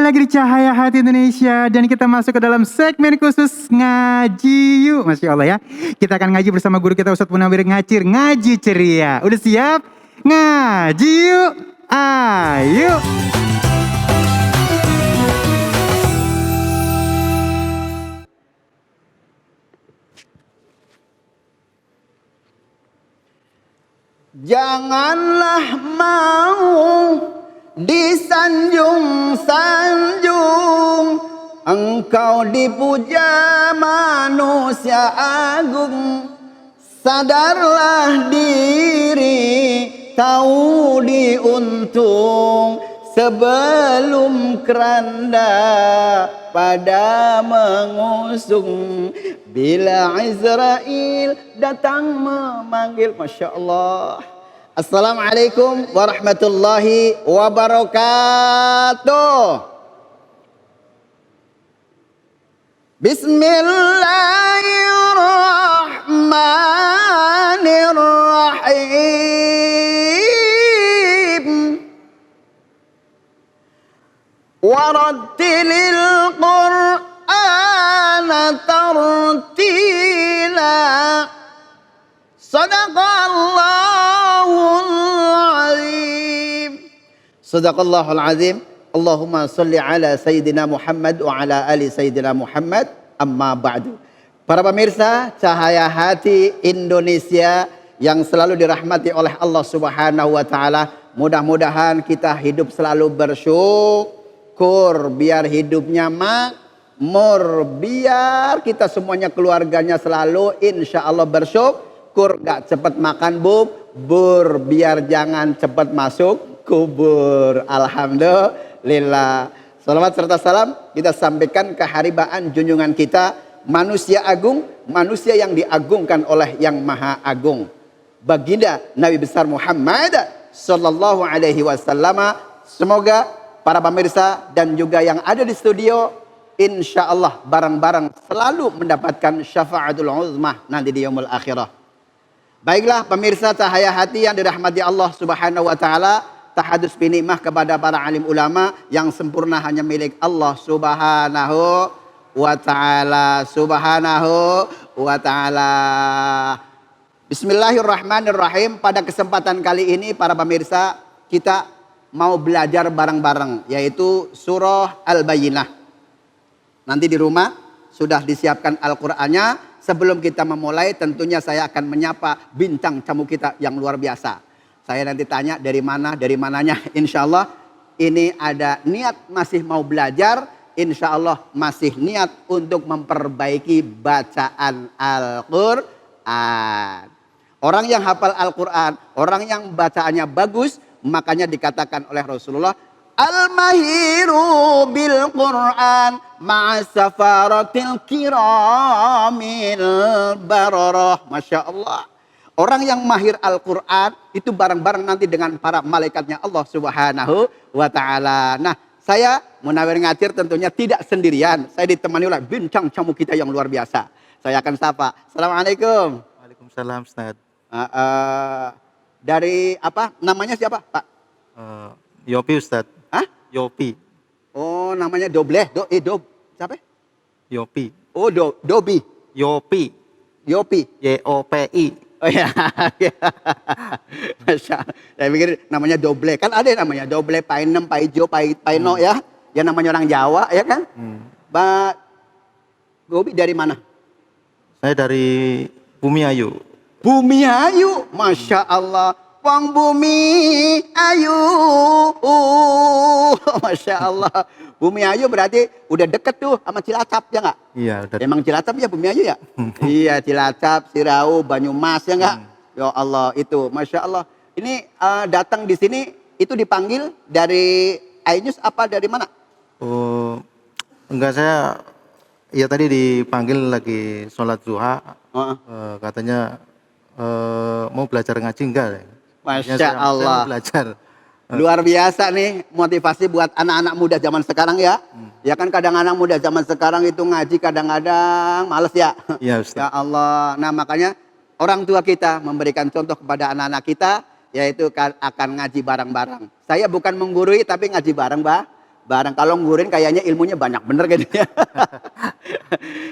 Kembali lagi di Cahaya Hati Indonesia dan kita masuk ke dalam segmen khusus Ngaji Yuk. Masya Allah ya. Kita akan ngaji bersama guru kita Ustadz Munawir Ngacir, ngaji ceria. Udah siap? Ngaji yuk. Ayo. Janganlah mau disanjung-sanjung, engkau dipuja manusia agung. Sadarlah diri, tahu diuntung, sebelum keranda pada mengusung. Bila Israel datang memanggil. Masya Allah. Assalamualaikum warahmatullahi wabarakatuh. Bismillahirrahmanirrahim. Warattilil Qur'ana tartila. Sadaqallahul azim. Sadaqallahul azim. Allahumma salli ala Sayyidina Muhammad wa ala ali Sayyidina Muhammad. Amma ba'du. Para pemirsa Cahaya Hati Indonesia yang selalu dirahmati oleh Allah Subhanahu wa taala, mudah-mudahan kita hidup selalu bersyukur, biar hidupnya makmur, biar kita semuanya keluarganya selalu insya Allah bersyukur, gak cepat makan bubur, biar jangan cepat masuk kubur. Alhamdulillah. Salawat serta salam kita sampaikan keharibaan junjungan kita, manusia agung, manusia yang diagungkan oleh yang maha agung, baginda Nabi besar Muhammad sallallahu alaihi wasallam. Semoga para pemirsa dan juga yang ada di studio insya Allah bareng-bareng selalu mendapatkan syafaatul uzmah nanti di yaumul akhirah. Baiklah pemirsa Cahaya Hati yang dirahmati Allah Subhanahu wa taala, tahadus binikmah kepada para alim ulama yang sempurna hanya milik Allah Subhanahu wa taala. Subhanahu wa taala. Bismillahirrahmanirrahim. Pada kesempatan kali ini para pemirsa kita mau belajar bareng-bareng yaitu surah Al-Bayyinah. Nanti di rumah sudah disiapkan Al-Qur'annya. Sebelum kita memulai tentunya saya akan menyapa bintang tamu kita yang luar biasa. Saya nanti tanya dari mana, dari mananya. Insya Allah ini ada niat masih mau belajar. Insya Allah masih niat untuk memperbaiki bacaan Al-Quran. Orang yang hafal Al-Quran, orang yang bacaannya bagus, makanya dikatakan oleh Rasulullah, Al-mahiru bil Quran ma'asafaratil kiramil bararah. Masya Allah. Orang yang mahir Al-Quran itu bareng-bareng nanti dengan para malaikatnya Allah Subhanahu wa ta'ala. Nah, saya Munawir Ngacir tentunya tidak sendirian. Saya ditemani oleh bintang tamu kita yang luar biasa. Saya akan sapa. Assalamualaikum. Waalaikumsalam, Ustaz. Dari apa? Namanya siapa, Pak? Yopi, Ustaz. Hah? Yopi. Oh, namanya Dobleh. Siapa? Yopi. Oh, Dobi. Yopi. Yopi. YOPI. Oh ya. Masya Allah. Saya pikir namanya Doble. Kan ada yang namanya Doble, Painem, Paijo, Paino ya. Ya namanya orang Jawa ya kan. Mbak Dobi dari mana? Saya dari Bumi Ayu. Bumi Ayu. Masya Allah. Wong Bumi Ayu. Masya Allah. Bumi Ayu berarti udah deket tuh sama Cilacap ya nggak? Iya. Emang Cilacap ya Bumi Ayu ya? Iya Cilacap, Sirau, Banyumas ya nggak? Ya Allah itu, Masya Allah. Ini datang di sini itu dipanggil dari iNews apa dari mana? Oh, enggak, saya ya tadi dipanggil lagi sholat duha. Katanya mau belajar ngaji enggak? Masya Allah. Saya mau belajar. Luar biasa nih motivasi buat anak-anak muda zaman sekarang ya. Ya kan kadang anak muda zaman sekarang itu ngaji kadang-kadang males ya. Iya Ustaz. Ya Allah. Nah makanya orang tua kita memberikan contoh kepada anak-anak kita yaitu akan ngaji bareng-bareng. Saya bukan menggurui tapi ngaji bareng Barang kalau ngurin kayaknya ilmunya banyak bener gitu ya.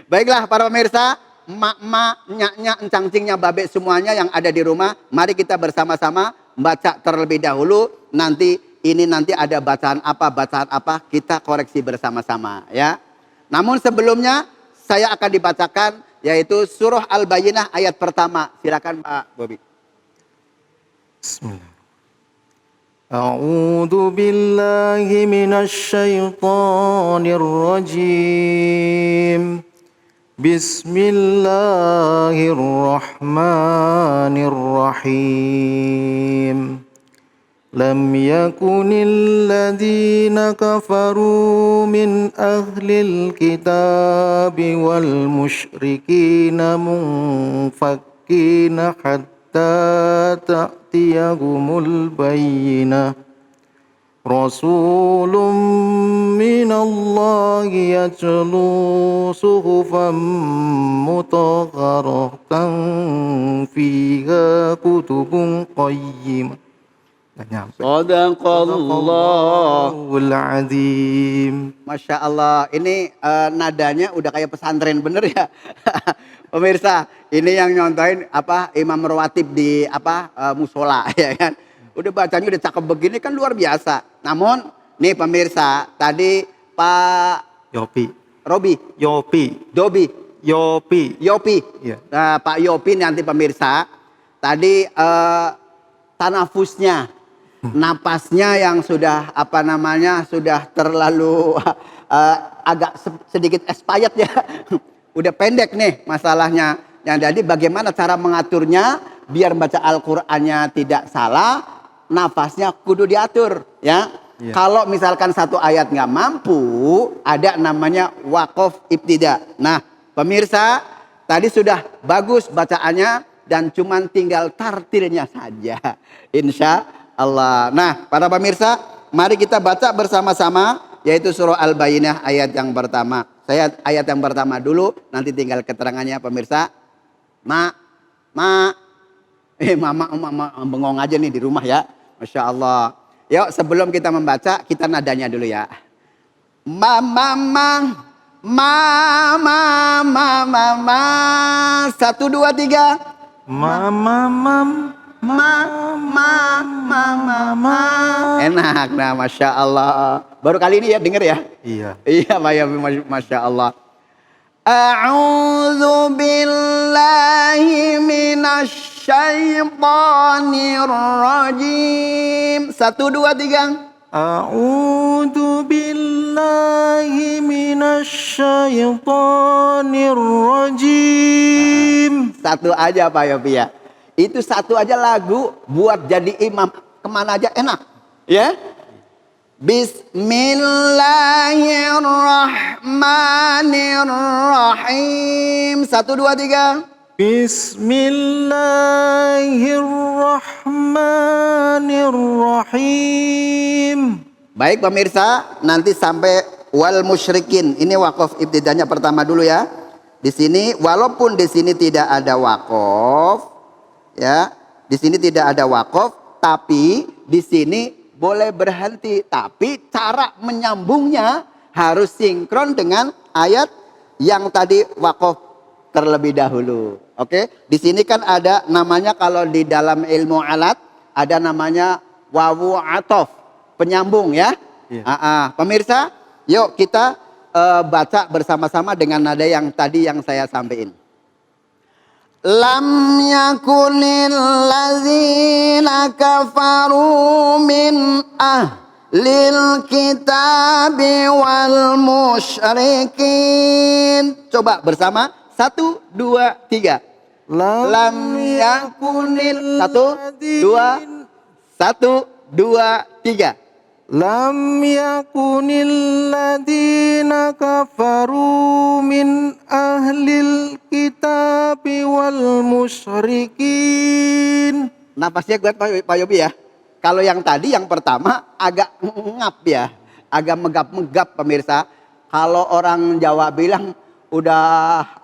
Baiklah para pemirsa, emak-emak, nyak-nyak, encang-cingnya, babe semuanya yang ada di rumah, mari kita bersama-sama baca terlebih dahulu. Nanti ada bacaan apa, kita koreksi bersama-sama ya. Namun sebelumnya saya akan dibacakan yaitu surah Al-Bayyinah ayat pertama. Silakan Pak Bobi. Bismillah. A'udzu billahi minasy syaithanir rajim. Bismillahirrahmanirrahim. Lam yakunil ladzina kafaru min ahlil kitabi wal musyrikina munfakkina hatta ta'tiyahumul bayyinah. Rasulun minallahi yatlu suhufan mutahharatan fiha kutubun qayyimah. Sadaqallahul azim. Masya Allah, ini nadanya udah kayak pesantren bener ya. Pemirsa, ini yang nyontohin imam rawatib di musola ya kan. Udah bacanya udah cakep begini kan luar biasa. Namun nih pemirsa, tadi Pak Dobi. Yopi. Iya. Pak Yopi nanti pemirsa, tadi tanafusnya, napasnya yang sudah sudah terlalu agak sedikit expired ya. Udah pendek nih masalahnya. Yang jadi bagaimana cara mengaturnya biar baca Al-Qur'annya tidak salah, nafasnya kudu diatur ya. Iya. Kalau misalkan satu ayat nggak mampu, ada namanya waqaf ibtida. Nah, pemirsa, tadi sudah bagus bacaannya dan cuman tinggal tartilnya saja. Insya Allah. Nah, para pemirsa, mari kita baca bersama-sama yaitu surah Al-Bayyinah ayat yang pertama. Saya ayat yang pertama dulu, nanti tinggal keterangannya pemirsa. Mama bengong aja nih di rumah ya. Masya Allah. Yuk sebelum kita membaca, kita nadanya dulu ya. Mama. 1, 2, 3. Enak, nah Masya Allah. Baru kali ini ya denger ya. Iya Pak Yopi, Masya Allah. A'udzu billahi minasy syaithanir rajim. 1, 2, 3. A'udzu billahi minasy syaithanir rajim. Satu aja Pak Yopi ya. Itu satu aja lagu buat jadi imam kemana aja enak ya. Bismillahirrahmanirrahim. 1, 2, 3. Bismillahirrahmanirrahim. Baik pemirsa, nanti sampai wal musyrikin. Ini waqaf ibtidanya pertama dulu ya. Di sini walaupun di sini tidak ada waqaf ya. Di sini tidak ada waqaf, tapi di sini boleh berhenti, tapi cara menyambungnya harus sinkron dengan ayat yang tadi waqaf terlebih dahulu. Oke, di sini kan ada namanya kalau di dalam ilmu alat ada namanya wawu atof, penyambung ya. Iya. Pemirsa, yuk kita baca bersama-sama dengan nada yang tadi yang saya sampaikan. Lam yakunil ladzina kafaru min ahlil kitabi wal musyrikin. Coba bersama. 1, 2, 3. Lam yakunil. 1, 2, 3. Lam yakunil ladzina kafaru min ahlil kitabi wal musyrikin. Napasnya kuat Pak Yobi ya. Kalau yang tadi yang pertama agak ngap ya. Agak megap-megap pemirsa. Kalau orang Jawa bilang udah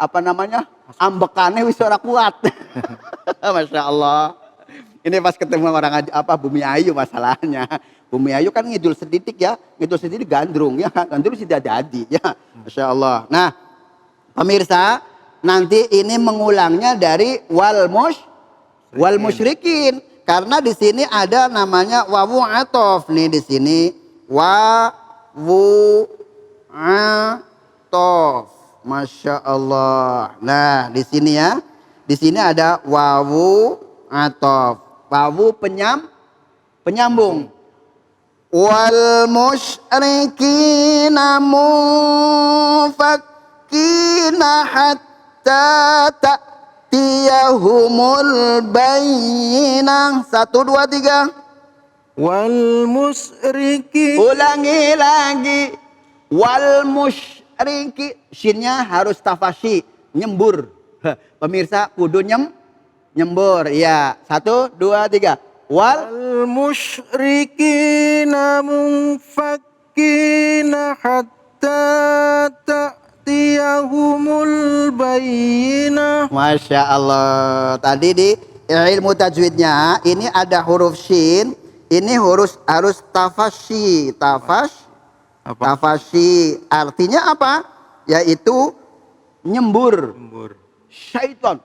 ambekannya wis ora kuat. Masya Allah. Ini pas ketemu orang Bumi Ayu masalahnya. Bumi Ayu kan ngidul sedidik ya, ngidul sedidik gandrung ya, gandrung sudah jadi ya, Masya Allah. Nah, pemirsa, nanti ini mengulangnya dari wal musyrikin, karena di sini ada namanya wawu atof nih di sini wawu atof, Masya Allah. Nah, di sini ya, di sini ada wawu atof, wawu penyambung. Wal musyrikina mufakkina hatta ta'tiyahumul bayyinah. 1, 2, 3. Wal musyriki. Ulangi lagi. Wal musyriki. Shinnya harus tafasyi, nyembur. Pemirsa kudu nyembur. Ya, 1, 2, 3. Wal musyrikina munfakkina hatta ta'tiyahumul bayyinah. Masya Allah. Tadi di ilmu tajwidnya ini ada huruf shin, ini harus tafasyi. Tafasyi artinya apa? Yaitu nyembur. Syaitan.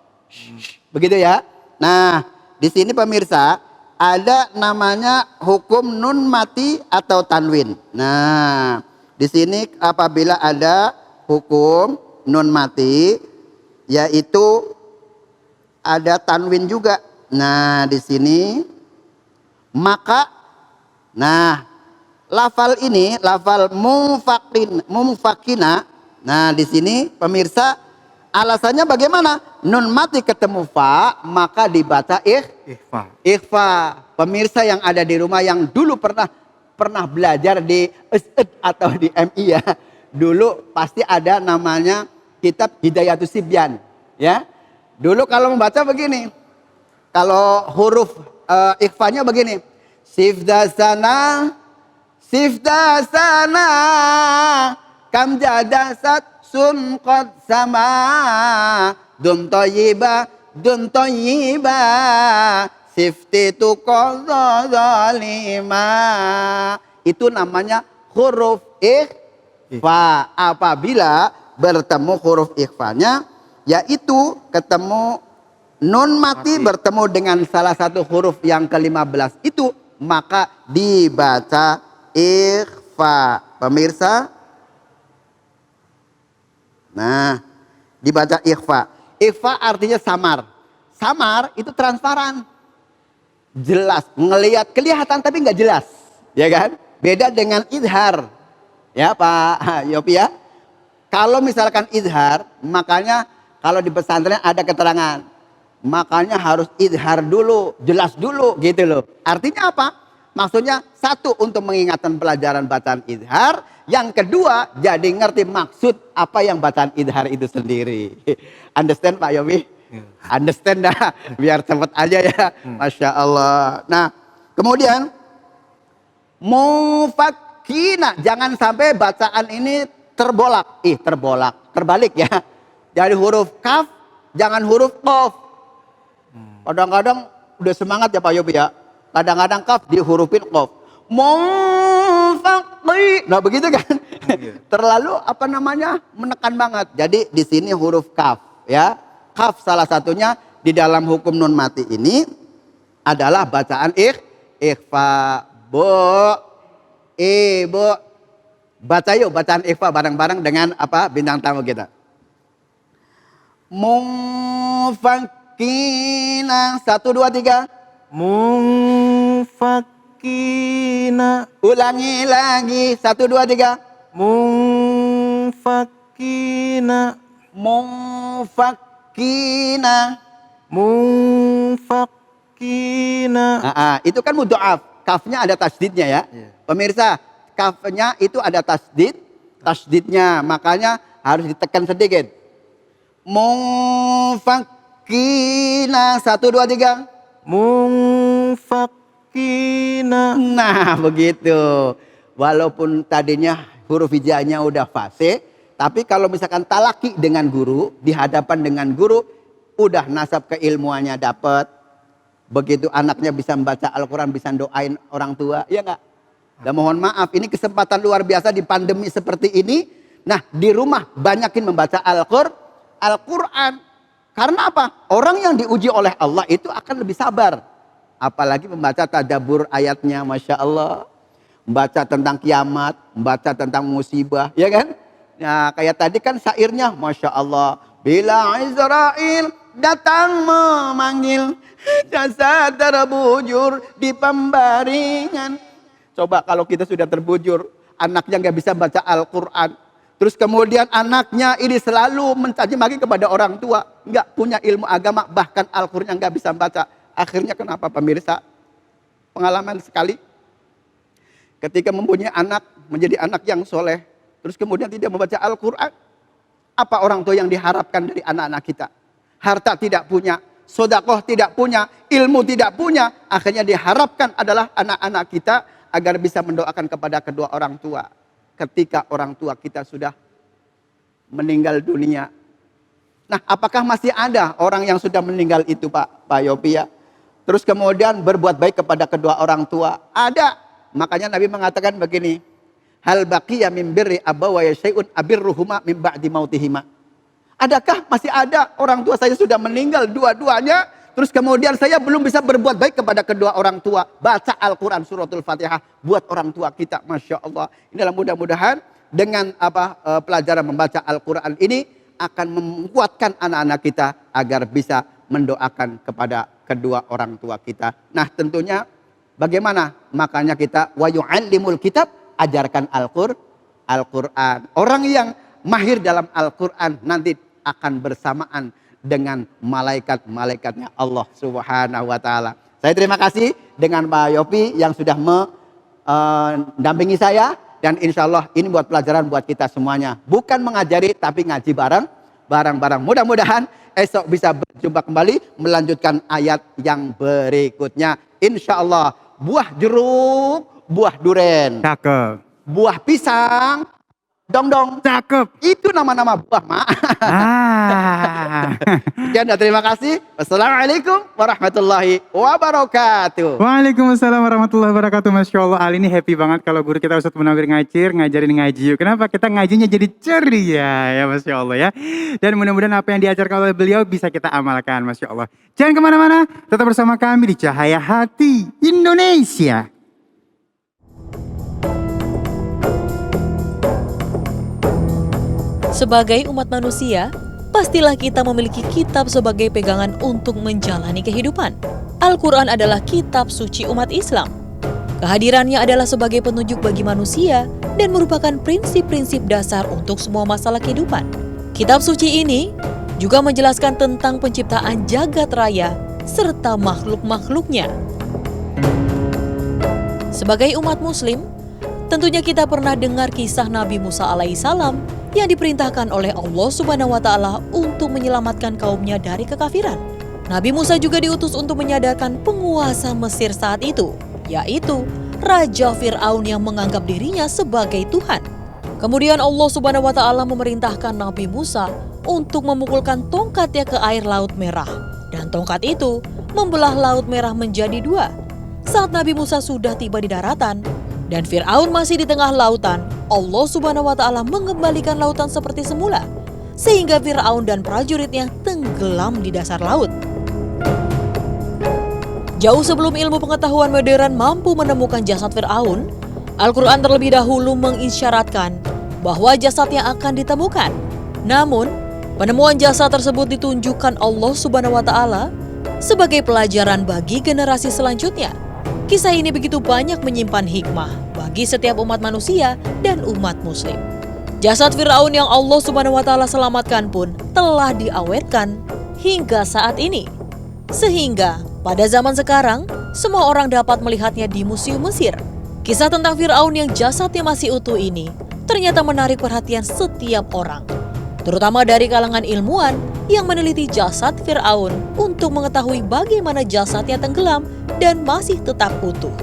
Begitu ya. Nah, di sini pemirsa ada namanya hukum nun mati atau tanwin. Nah, di sini apabila ada hukum nun mati, yaitu ada tanwin juga. Nah, di sini maka, nah, lafal ini lafal mumfakina. Nah, di sini pemirsa alasannya bagaimana? Nun mati ketemu fa, maka dibaca ikhfa. Pemirsa yang ada di rumah yang dulu pernah belajar di atau di MI ya, dulu pasti ada namanya kitab Hidayatus Sibyan ya. Dulu kalau membaca begini, kalau huruf ikhfanya begini, sifdasana kam jadasat sun qad sama dum tayyiba sifti tu zalima. Itu namanya huruf ikhfa. Apabila bertemu huruf ikhfanya, yaitu ketemu nun mati bertemu dengan salah satu huruf yang ke-15 itu, maka dibaca ikhfa. Pemirsa, nah, dibaca ikhfa. Ikhfa artinya samar. Samar itu transparan, jelas, kelihatan tapi nggak jelas, ya kan? Beda dengan izhar, ya Pak Yopi ya. Kalau misalkan izhar, makanya kalau di pesantren ada keterangan, makanya harus izhar dulu, jelas dulu, gitu loh. Artinya apa? Maksudnya satu, untuk mengingatkan pelajaran bacaan izhar. Yang kedua, jadi ngerti maksud apa yang bacaan izhar itu sendiri. Understand Pak Yopi? Understand dah, biar cepet aja ya. Masya Allah. Nah, kemudian mufakkina, jangan sampai bacaan ini terbalik ya. Dari huruf kaf, jangan huruf qaf. Kadang-kadang udah semangat ya Pak Yopi ya. Kadang-kadang kaf dihurufin qaf. Mufaqqi. Nah, begitu kan? Terlalu menekan banget. Jadi di sini huruf kaf ya. Kaf salah satunya di dalam hukum nun mati ini adalah bacaan ikhfa. Ibu baca yuk bacaan ikhfa bareng-bareng dengan bintang tamu kita. Mufakkina. 1, 2, 3. Munfakkina. Ulangi lagi. 1, 2, 3. Munfakkina. Munfakkina. Itu kan mudha'af. Kafnya ada tasdidnya ya. Pemirsa, kafnya itu ada tasdidnya, makanya harus ditekan sedikit. Munfakkina. 1, 2, 3. Munfakkina. Nah, begitu. Walaupun tadinya huruf hijaiyahnya udah fase, tapi kalau misalkan talaki dengan guru, di hadapan dengan guru, udah nasab keilmuannya dapat. Begitu anaknya bisa membaca Al-Quran, bisa doain orang tua, ya enggak? Dan mohon maaf, ini kesempatan luar biasa di pandemi seperti ini. Nah, di rumah banyakin membaca Al-Quran. Karena apa? Orang yang diuji oleh Allah itu akan lebih sabar. Apalagi membaca tadabbur ayatnya, Masya Allah. Membaca tentang kiamat, membaca tentang musibah, ya kan? Nah, kayak tadi kan syairnya, Masya Allah. Bila Israel datang memanggil, jasad terbujur di pembaringan. Coba kalau kita sudah terbujur, anaknya nggak bisa baca Al-Quran. Terus kemudian anaknya ini selalu mencaci maki kepada orang tua. Nggak punya ilmu agama, bahkan Al-Quran nggak bisa baca. Akhirnya kenapa pemirsa? Pengalaman sekali. Ketika mempunyai anak, menjadi anak yang soleh. Terus kemudian tidak membaca Al-Quran. Apa orang tua yang diharapkan dari anak-anak kita? Harta tidak punya, sedekah tidak punya, ilmu tidak punya. Akhirnya diharapkan adalah anak-anak kita agar bisa mendoakan kepada kedua orang tua. Ketika orang tua kita sudah meninggal dunia. Nah, apakah masih ada orang yang sudah meninggal itu, Pak Yopi ya? Terus kemudian berbuat baik kepada kedua orang tua? Ada. Makanya Nabi mengatakan begini, hal baqiya min birri abawaya syai'un abirruhuma min ba'di mautihima. Adakah masih ada orang tua saya sudah meninggal dua-duanya, terus kemudian saya belum bisa berbuat baik kepada kedua orang tua? Baca Al-Quran suratul Fatihah buat orang tua kita, Masya Allah. Inilah mudah-mudahan dengan pelajaran membaca Al-Quran ini akan menguatkan anak-anak kita agar bisa mendoakan kepada kedua orang tua kita. Nah, tentunya bagaimana? Makanya kita wa yu'allimul kitab, ajarkan Al-Quran. Orang yang mahir dalam Al-Quran nanti akan bersamaan dengan malaikat-malaikatnya Allah Subhanahu wa Ta'ala. Saya terima kasih dengan Pak Yopi yang sudah mendampingi saya, dan insya Allah ini buat pelajaran buat kita semuanya. Bukan mengajari tapi ngaji bareng-bareng. Mudah-mudahan esok bisa berjumpa kembali melanjutkan ayat yang berikutnya. Insya Allah buah jeruk, buah duren, Cakep. buah pisang, dong-dong. Cakep. Itu nama-nama buah, Mak. Sekian dan terima kasih. Wassalamualaikum warahmatullahi wabarakatuh. Waalaikumsalam warahmatullahi wabarakatuh. Masya Allah, Ali ini happy banget kalau guru kita Ustadz Munawir Ngacir ngajarin ngaji yuk. Kenapa? Kita ngajinya jadi ceria ya, Masya Allah ya. Dan mudah-mudahan apa yang diajarkan oleh beliau bisa kita amalkan, Masya Allah. Jangan kemana-mana, tetap bersama kami di Cahaya Hati Indonesia. Sebagai umat manusia, pastilah kita memiliki kitab sebagai pegangan untuk menjalani kehidupan. Al-Quran adalah kitab suci umat Islam. Kehadirannya adalah sebagai petunjuk bagi manusia dan merupakan prinsip-prinsip dasar untuk semua masalah kehidupan. Kitab suci ini juga menjelaskan tentang penciptaan jagat raya serta makhluk-makhluknya. Sebagai umat muslim, tentunya kita pernah dengar kisah Nabi Musa alaihissalam yang diperintahkan oleh Allah Subhanahu wa Ta'ala untuk menyelamatkan kaumnya dari kekafiran. Nabi Musa juga diutus untuk menyadarkan penguasa Mesir saat itu, yaitu Raja Fir'aun yang menganggap dirinya sebagai Tuhan. Kemudian Allah Subhanahu wa Ta'ala memerintahkan Nabi Musa untuk memukulkan tongkatnya ke air Laut Merah, dan tongkat itu membelah Laut Merah menjadi dua. Saat Nabi Musa sudah tiba di daratan dan Fir'aun masih di tengah lautan, Allah Subhanahu wa Ta'ala mengembalikan lautan seperti semula, sehingga Fir'aun dan prajuritnya tenggelam di dasar laut. Jauh sebelum ilmu pengetahuan modern mampu menemukan jasad Fir'aun, Al-Quran terlebih dahulu mengisyaratkan bahwa jasadnya akan ditemukan. Namun, penemuan jasad tersebut ditunjukkan Allah Subhanahu wa Ta'ala sebagai pelajaran bagi generasi selanjutnya. Kisah ini begitu banyak menyimpan hikmah bagi setiap umat manusia dan umat muslim. Jasad Fir'aun yang Allah Subhanahu wa Ta'ala selamatkan pun telah diawetkan hingga saat ini. Sehingga pada zaman sekarang, semua orang dapat melihatnya di Museum Mesir. Kisah tentang Fir'aun yang jasadnya masih utuh ini ternyata menarik perhatian setiap orang, terutama dari kalangan ilmuwan yang meneliti jasad Fir'aun untuk mengetahui bagaimana jasadnya tenggelam dan masih tetap utuh.